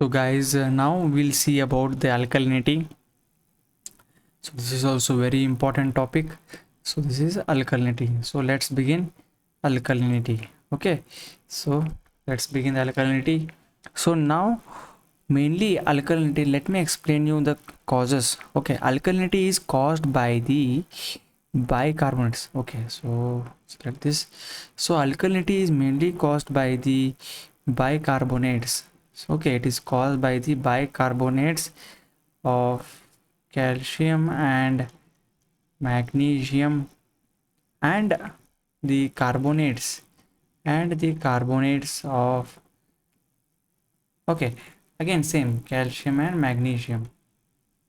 So guys, now we'll see about the alkalinity. So this is also very important topic. So this is alkalinity. So let's begin alkalinity. Okay. So let's begin the alkalinity. So now mainly alkalinity, let me explain you the causes. Okay, alkalinity is caused by the bicarbonates. Okay, so select this. So alkalinity is mainly caused by the bicarbonates. So, okay, it is caused by the bicarbonates of calcium and magnesium and the carbonates of, okay, again same calcium and magnesium.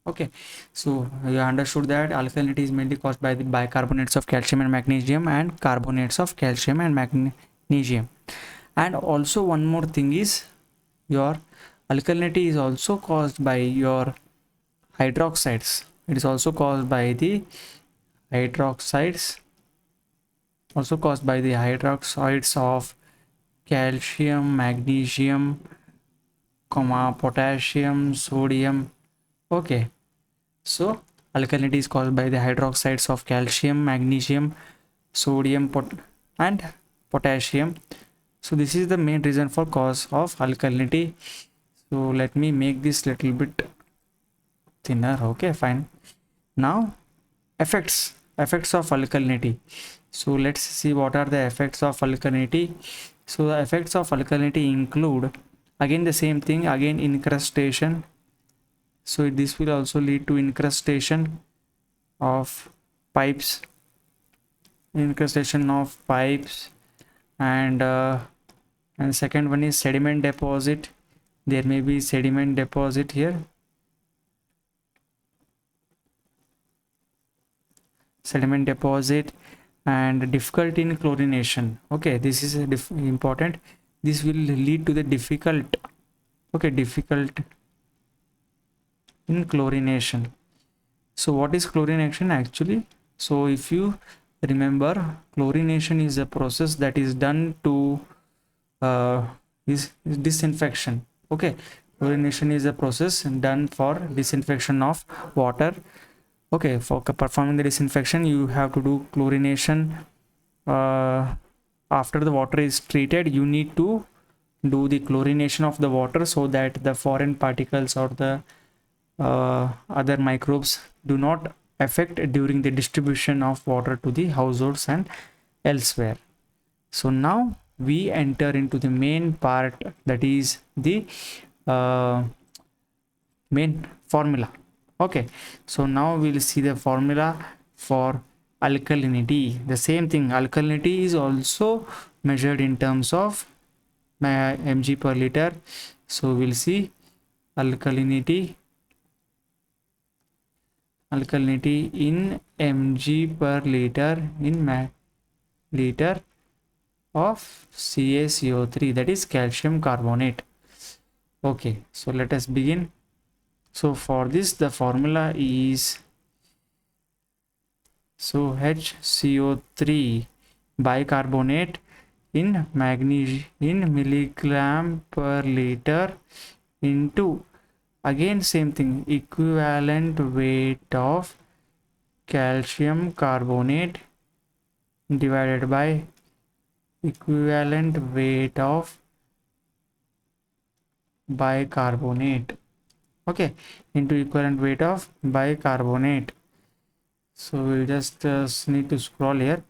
Okay, so you understood that alkalinity is mainly caused by the bicarbonates of calcium and magnesium and carbonates of calcium and magnesium. And also one more thing is your alkalinity is also caused by your hydroxides. It is also caused by the hydroxides, of calcium, magnesium, potassium, sodium. Okay, so alkalinity is caused by the hydroxides of calcium, magnesium, sodium, and potassium. So this is the main reason for cause of alkalinity. So let me make this little bit thinner. Okay, fine. Now effects of alkalinity. So let's see what are the effects of alkalinity. So the effects of alkalinity include, again the same thing, again incrustation. So this will also lead to incrustation of pipes, and second one is sediment deposit. There may be sediment deposit here, sediment deposit, and difficulty in chlorination. Okay, this is important. This will lead to the difficult in chlorination. So what is chlorination actually? So if you remember, chlorination is a process that is done to is disinfection. Okay, chlorination is a process done for disinfection of water. Okay, for performing the disinfection you have to do chlorination. After the water is treated, you need to do the chlorination of the water so that the foreign particles or the other microbes do not affect during the distribution of water to the households and elsewhere. So now we enter into the main part, that is the uh, main formula. Okay, so now we'll see the formula for alkalinity. The same thing, alkalinity is also measured in terms of mg per liter. So we'll see alkalinity in mg per liter in liter of CaCO3, that is calcium carbonate. Okay, so let us begin. So for this the formula is, so HCO3 bicarbonate in milligram per liter into, again same thing, equivalent weight of calcium carbonate divided by equivalent weight of bicarbonate. Okay, into equivalent weight of bicarbonate. So we just need to scroll here.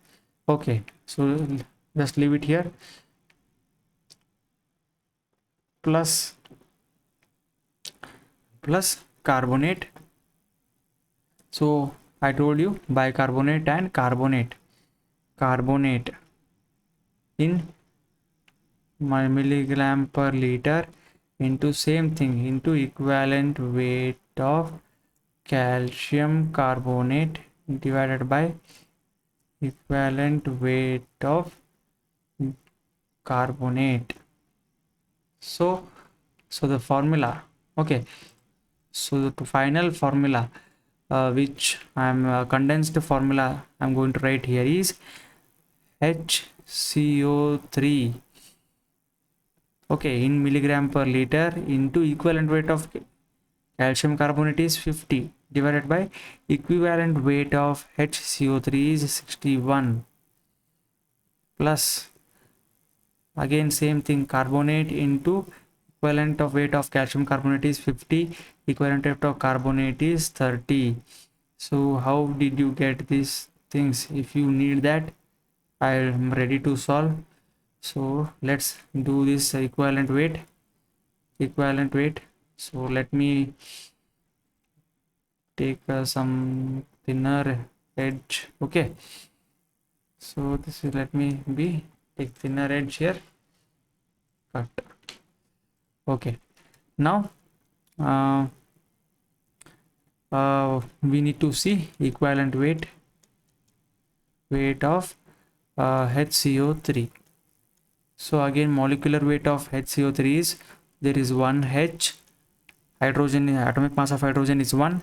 Okay, so just leave it here. Plus carbonate. So I told you bicarbonate and carbonate in milligram per liter into same thing, into equivalent weight of calcium carbonate divided by equivalent weight of carbonate. So the formula, okay, so the final formula, which I'm condensed formula I'm going to write here, is HCO3. okay, in milligram per liter into equivalent weight of calcium carbonate is 50 divided by equivalent weight of HCO3 is 61 plus again same thing, carbonate into equivalent of weight of calcium carbonate is 50, equivalent weight of carbonate is 30. So how did you get these things? If you need that, I am ready to solve. So let's do this equivalent weight. So let me take some thinner edge. Okay, so this is, let me be take thinner edge here, cut. Okay, now uh, we need to see equivalent weight of HCO3. So again, molecular weight of HCO3 is, there is 1 H, hydrogen, atomic mass of hydrogen is 1,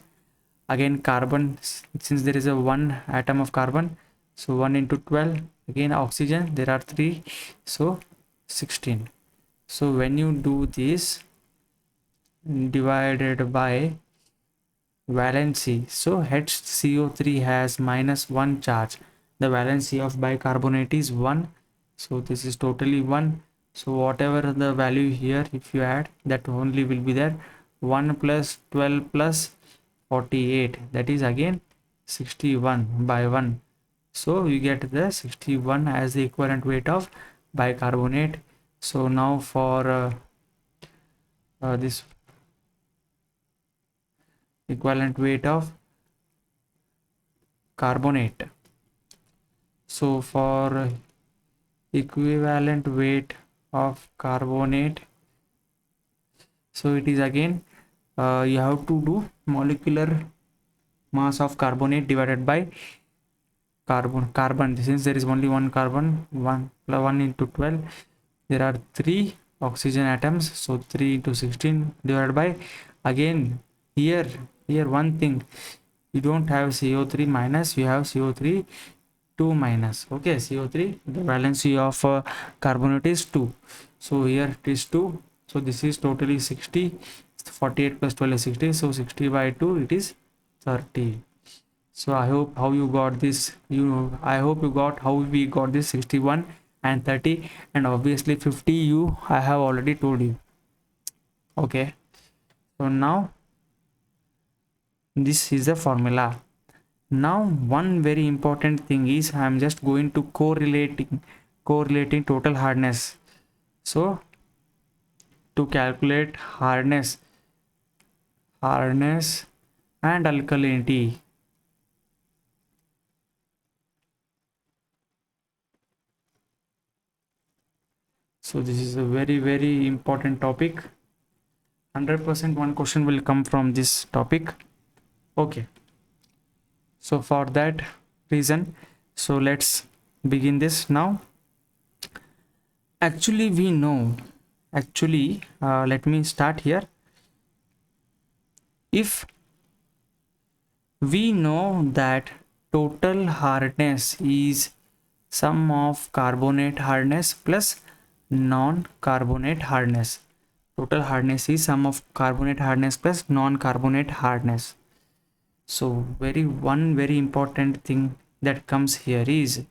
again carbon, since there is a 1 atom of carbon, so 1 into 12, again oxygen, there are 3, so 16. So when you do this divided by valency, so HCO3 has -1 charge, the valency of bicarbonate is 1, so this is totally 1. So whatever the value here, if you add, that only will be there. 1 plus 12 plus 48, that is again 61 by 1. So you get the 61 as the equivalent weight of bicarbonate. So now for this equivalent weight of carbonate, so for equivalent weight of carbonate, so it is again you have to do molecular mass of carbonate divided by carbon, since there is only one carbon, 1 into 12, there are 3 oxygen atoms, so 3 into 16 divided by, again here one thing, you don't have CO3 minus, you have CO3 2 minus. Okay, CO3, the valency of carbonate is 2, so here it is 2, so this is totally 60, 48 plus 12 is 60, so 60 by 2 it is 30. So I hope how you got this, I hope you got how we got this 61 and 30, and obviously 50 you, I have already told you. Okay, so now this is the formula. Now one very important thing is, I am just going to correlating total hardness. So to calculate hardness and alkalinity, so this is a very important topic. 100% one question will come from this topic. Okay, so for that reason, so let's begin this now. Actually we know, let me start here. If we know that total hardness is sum of carbonate hardness plus non-carbonate hardness. Total hardness is sum of carbonate hardness plus non-carbonate hardness. So one very important thing that comes here is,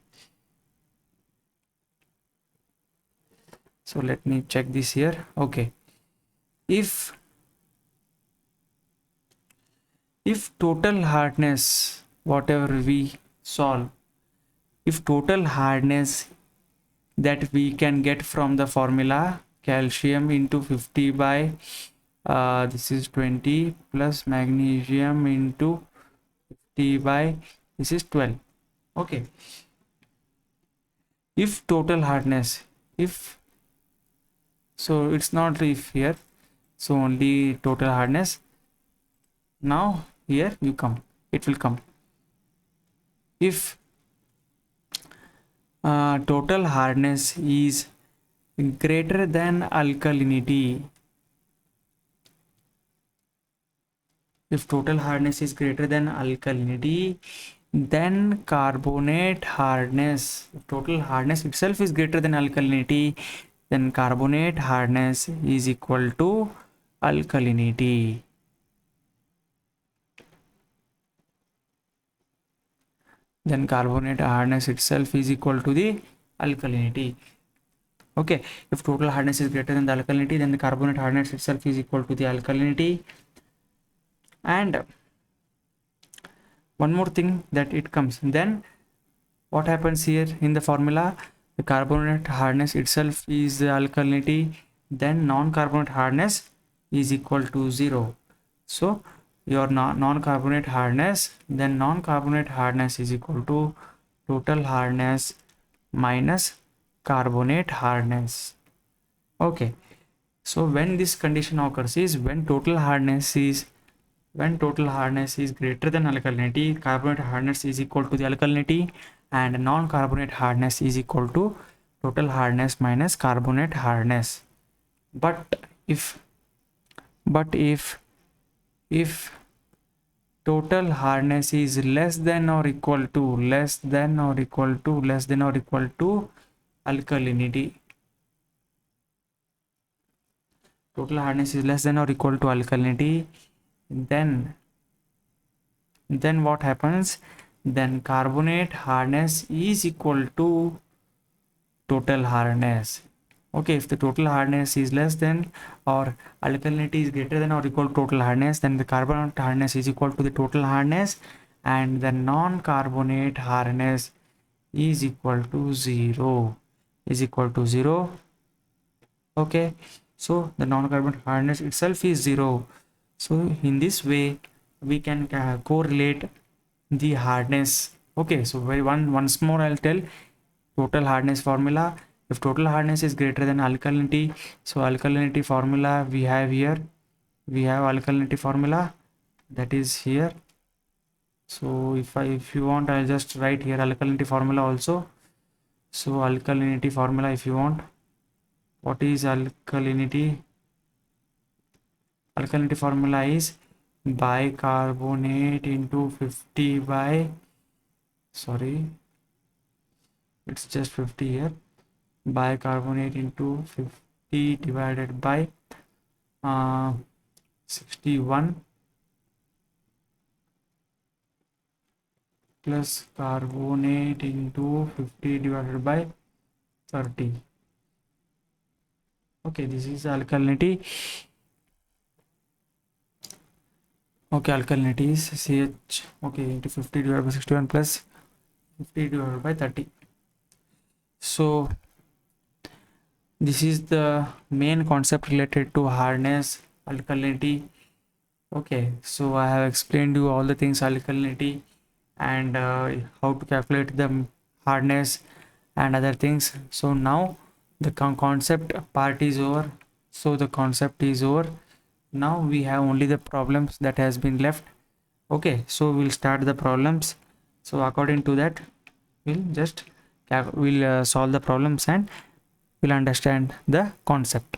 so let me check this here. Okay, if total hardness, whatever we solve, if total hardness that we can get from the formula, calcium into 50 by this is 20 plus magnesium into 50 by this is 12. Okay, if total hardness, if, so it's not if here, so only total hardness. Now here you come, it will come. If total hardness is greater than alkalinity, if total hardness is greater than alkalinity, then carbonate hardness, if total hardness itself is greater than alkalinity, then carbonate hardness is equal to alkalinity. Then carbonate hardness itself is equal to the alkalinity. Okay, if total hardness is greater than the alkalinity, then the carbonate hardness itself is equal to the alkalinity. And one more thing that it comes, then what happens here in the formula, the carbonate hardness itself is the alkalinity, then non-carbonate hardness is equal to 0. So your non-carbonate hardness, then non-carbonate hardness is equal to total hardness minus carbonate hardness. Okay, so when this condition occurs is when total hardness is greater than alkalinity, carbonate hardness is equal to the alkalinity, and non-carbonate hardness is equal to total hardness minus carbonate hardness. But if total hardness is less than or equal to alkalinity, total hardness is less than or equal to alkalinity, then what happens, then carbonate hardness is equal to total hardness. Okay, if the total hardness is less than or alkalinity is greater than or equal to total hardness, then the carbonate hardness is equal to the total hardness, and the non-carbonate hardness is equal to 0. Okay, so the non-carbonate hardness itself is 0. So in this way we can correlate the hardness. Okay, so once more I'll tell total hardness formula. If total hardness is greater than alkalinity, so alkalinity formula we have here, we have alkalinity formula that is here. So if you want, I'll just write here alkalinity formula also. So alkalinity formula, if you want, what is alkalinity? Alkalinity formula is bicarbonate into 50 by, sorry, it's just 50 here, bicarbonate into 50 divided by 61 plus carbonate into 50 divided by 30. Okay, this is alkalinity. Okay, alkalinity is CH, okay, into 50 divided by 61 plus 50 divided by 30. So this is the main concept related to hardness, alkalinity. Okay, so I have explained you all the things alkalinity and how to calculate the hardness and other things. So now the concept part is over. So the concept is over. Now we have only the problems that has been left. Okay, so we'll start the problems. So according to that, we'll just solve the problems and we'll understand the concept.